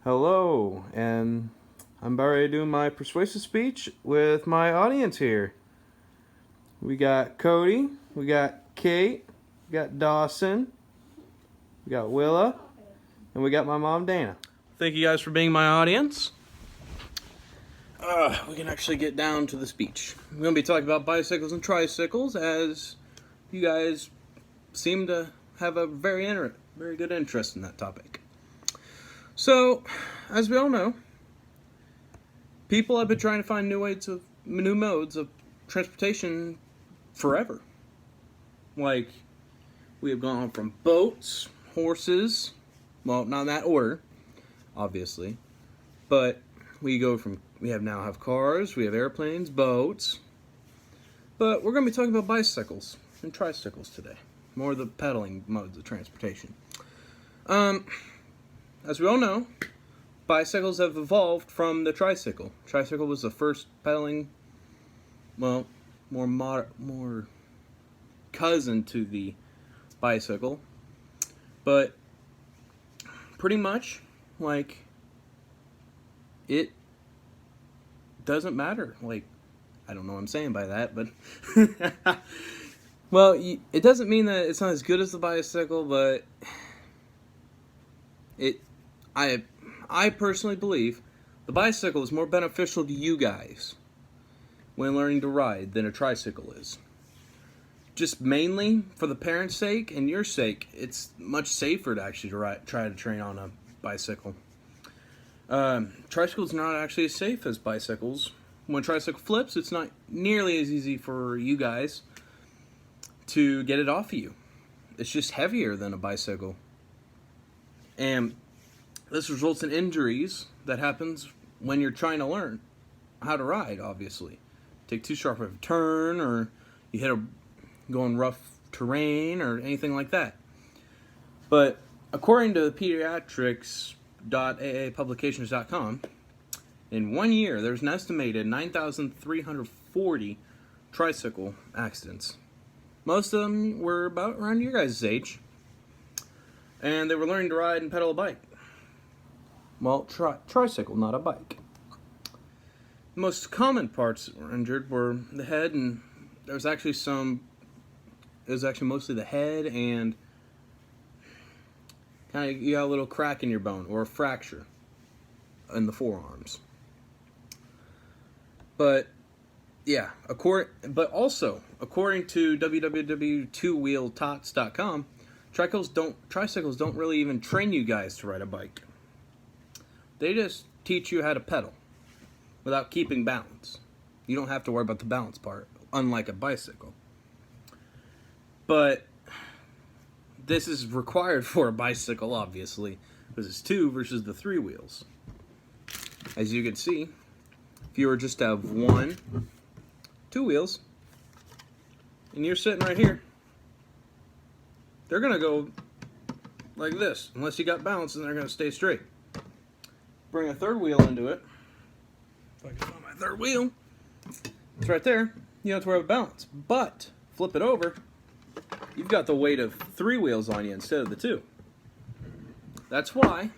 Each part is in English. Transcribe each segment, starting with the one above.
Hello, and I'm about ready to do my persuasive speech with my audience here. We got Cody, we got Kate, we got Dawson, we got Willa, and we got my mom Dana. Thank you guys for being my audience. We can actually get down to the speech. We're going to be talking about bicycles and tricycles, as you guys seem to have a very good interest in that topic. So, as we all know, people have been trying to find new modes of transportation forever. Like, we have gone from boats, horses, well, not in that order, obviously, but we now have cars, we have airplanes, boats, but we're going to be talking about bicycles and tricycles today, more of the pedaling modes of transportation. As we all know, bicycles have evolved from the tricycle. Tricycle was the first pedaling, well, more cousin to the bicycle. But pretty much, like, it doesn't matter. Like, I don't know what I'm saying by that, but well, it doesn't mean that it's not as good as the bicycle, but I personally believe the bicycle is more beneficial to you guys when learning to ride than a tricycle is. Just mainly for the parents' sake and your sake, it's much safer to actually try to train on a bicycle. Tricycles are not actually as safe as bicycles. When a tricycle flips, it's not nearly as easy for you guys to get it off of you. It's just heavier than a bicycle. And this results in injuries that happens when you're trying to learn how to ride, obviously. Take too sharp of a turn, or you go in rough terrain, or anything like that. But according to pediatrics.aapublications.com, in 1 year, there's an estimated 9,340 tricycle accidents. Most of them were about around your guys' age. And they were learning to ride and pedal a bike. Well, tricycle, not a bike. The most common parts that were injured were the head, and it was actually mostly the head, and kind of you got a little crack in your bone, or a fracture in the forearms. But yeah, according to www.twowheeltots.com, tricycles don't really even train you guys to ride a bike. They just teach you how to pedal without keeping balance. You don't have to worry about the balance part, unlike a bicycle. But this is required for a bicycle, obviously, because it's 2 versus the 3 wheels. As you can see, if you were just to have 2 wheels, and you're sitting right here, they're going to go like this. Unless you got balance, and they're going to stay straight. Bring a 3rd wheel into it. If I can find my 3rd wheel, it's right there. You don't have to worry about balance. But flip it over, you've got the weight of 3 wheels on you instead of the 2. That's why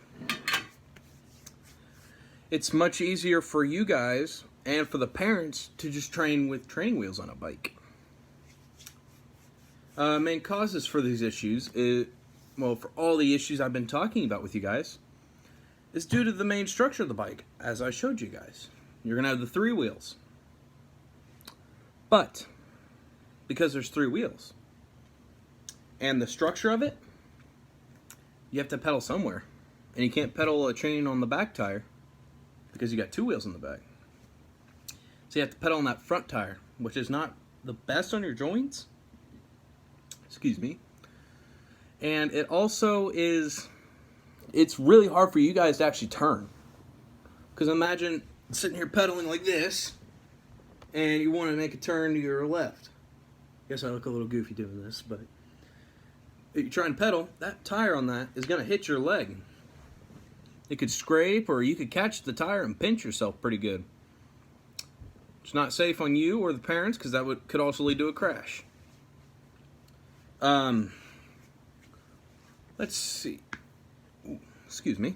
it's much easier for you guys and for the parents to just train with training wheels on a bike. Main causes for these issues for all the issues I've been talking about with you guys, is due to the main structure of the bike, as I showed you guys. You're going to have the 3 wheels. But, because there's 3 wheels, and the structure of it, you have to pedal somewhere. And you can't pedal a chain on the back tire, because you got 2 wheels on the back. So you have to pedal on that front tire, which is not the best on your joints. Excuse me. And it also it's really hard for you guys to actually turn. Because imagine sitting here pedaling like this, and you want to make a turn to your left. Guess I look a little goofy doing this, but if you try and pedal, that tire on that is going to hit your leg. It could scrape, or you could catch the tire and pinch yourself pretty good. It's not safe on you or the parents, because that could also lead to a crash. Let's see. Ooh, excuse me.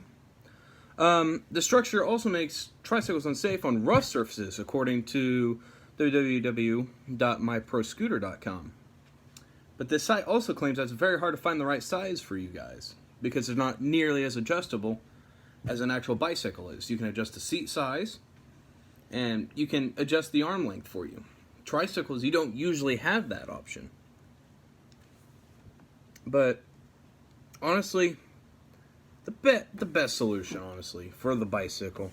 The structure also makes tricycles unsafe on rough surfaces, according to www.myproscooter.com. But this site also claims that it's very hard to find the right size for you guys, because they're not nearly as adjustable as an actual bicycle is. You can adjust the seat size, and you can adjust the arm length for you. Tricycles, you don't usually have that option. But honestly, the best solution, honestly, for the bicycle,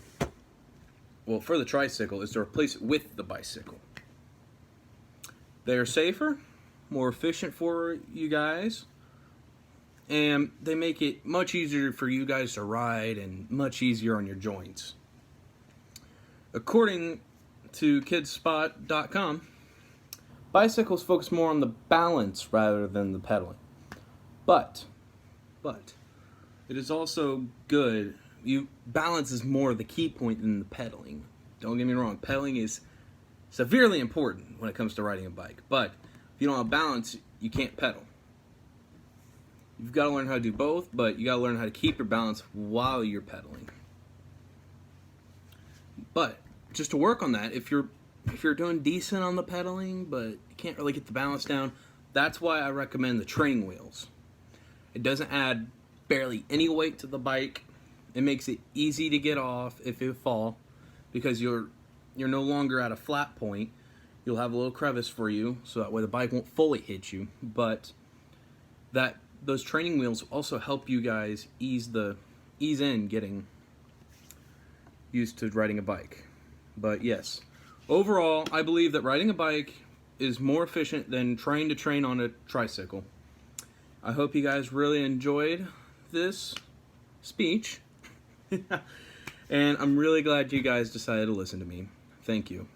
well, for the tricycle, is to replace it with the bicycle. They are safer, more efficient for you guys, and they make it much easier for you guys to ride and much easier on your joints. According to kidspot.com, bicycles focus more on the balance rather than the pedaling. But it is also good. Balance is more the key point than the pedaling. Don't get me wrong, pedaling is severely important when it comes to riding a bike. But if you don't have balance, you can't pedal. You've got to learn how to do both, but you got to learn how to keep your balance while you're pedaling. But just to work on that, if you're doing decent on the pedaling, but you can't really get the balance down, that's why I recommend the training wheels. It doesn't add barely any weight to the bike. It makes it easy to get off if you fall, because you're no longer at a flat point. You'll have a little crevice for you, so that way the bike won't fully hit you. But those training wheels also help you guys ease in getting used to riding a bike. But yes, overall, I believe that riding a bike is more efficient than trying to train on a tricycle. I hope you guys really enjoyed this speech. And I'm really glad you guys decided to listen to me. Thank you.